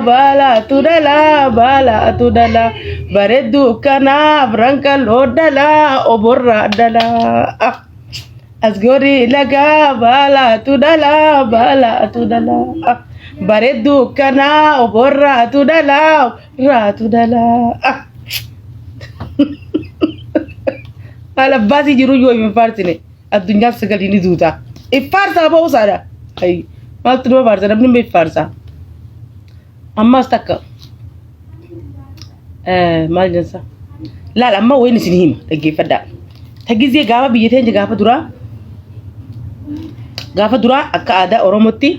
bala tu dala baredu kana branka lodala oborra dala asgori laga bala tu dala baredu kana oborra tu dala ala basi jiru yo mi fartine adunya sagali ni duta farsa ba usara ay mal tu farsa dabni me farsa amma staka mal jinsa la amma wayni sinhim tagi fada tagi zai gaba biye tenje gafa dura akka ada oromotti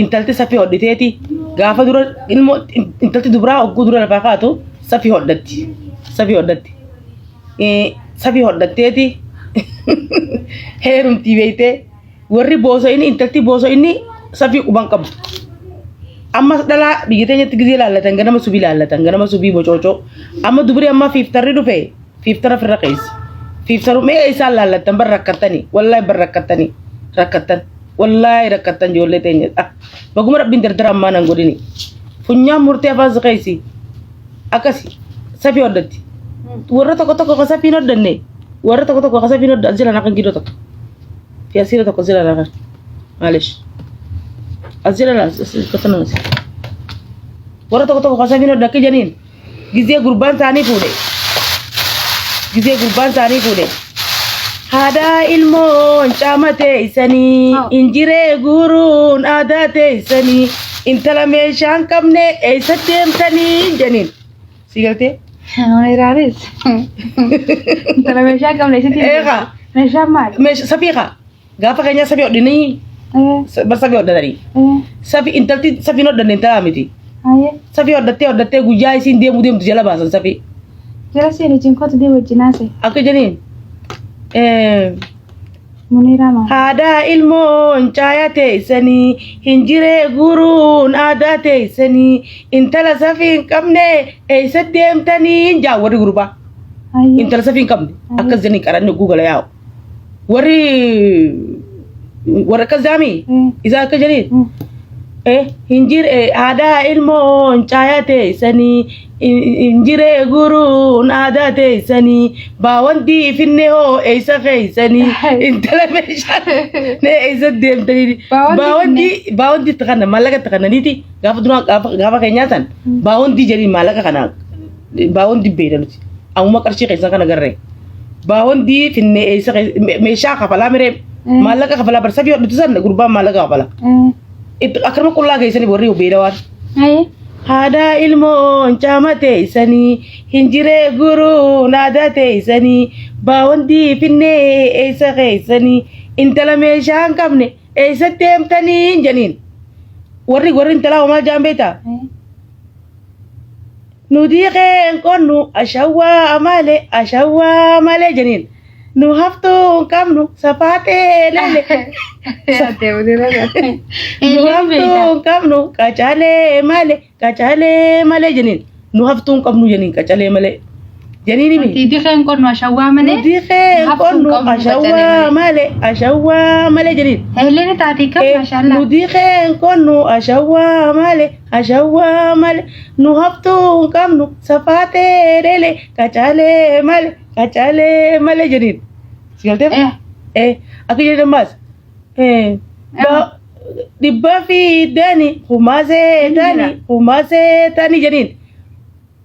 intalti safi hodditeti gafa dura ilmo intalti dubra oggu dura lafaqatu safi hoddatti safi hoddatteeti heerumti beeyte warri booso inni intalti booso inni safi quban qabu amma dhala biyya teenyatti gizee laallatan ganama subii bocoocoo amma dubri amma fiiftarri dhufe fiiftara firra qeessi fiiftaru mee isaan laallatan bar rakkattani wallaahi rakkattan ijoollee teenya baguma rabbiin dardara ammaa nan godhini funyaan murtee afaan qeessi akkasi safi hoddatti warra tokko kasafiin hoddanne warra tokko kasafiin hodda asjala naqan gido tokko fi asira tokko asjala naqan maalish asjala la katana warra tokko kasafiin hodda ke janin gizee gurbaan saanii fuudhe hada ilmoon caamate isanii injiree guuruun aadaate isanii intala meeshaan qabne eessa deemtanii janin sigaltee Raris. Tala mesha kam lesi ti. Mesha mal. Mesha safi ka. Gafa kanya safi odini. Bar safi odani. Safi intalti safi no dan intala miti. Aye. Safi odatte gujai sin dia mudem tu jala basan safi. Jala sini jingko tu dia wajinase. Aku janin. Munirama. Hada ilmoon caayate isanii hinjiree guuruun aadaate isanii intala safii hin qabne eessa deemtanii jaa warri gurbaa intala safii hin qabne akkas jedhanii qaranne guugala yaa'u warri akkas jaami isa akka jedhanii hinjiree hada ilmoon caayate isanii injiree guuruun aadaate isanii baawanti finne hoo eessa fe'isanii intala meeshaan ne eessa deemtanii baawanti takana maallaqa takananiiti gaafa keenyaa san baawanti jedhanii maallaqa kana baawanti beekanuti ammuma qarshii keessan kana garree baawanti finne eessa meeshaa kafalaa miree maallaqa kafalaa barsa fi hodhutu san gurbaan maallaqa kafala akkanuma qullaa keessanii warri beelawaan. Hada ilmoon caamate isanii hinjiree guuruun aadaate isanii baawanti finne eessa keessanii intala meeshaa hin qabne eessa deemtanii janiin warri intala homaa jaan beektaa nuti qeen qonnu ashawwaa malee janiin nu haftuu hin qabnu safaatee lele nu haftuu hin qabnu qacaalee malee janiin nu haftuu hin qabnu janiin qacaalee malee janiin imi Titi qeen qonnu ashawwaa malee. nuti qeen qonnu ashawwaa malee janiin Helene taati kam mashallah. nuti qeen qonnu ashawwaa malee nu haftuu hin qabnu safaatee lele qacaalee malee janiin sigaltee akka jedhan maas dhibba fi dani humaasee tani janiin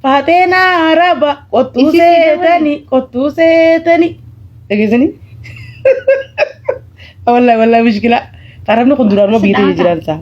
faateena araba qottuu seetani dhageessanii wallahi mishkila qarabni kun duraanuma biyya jiran isaa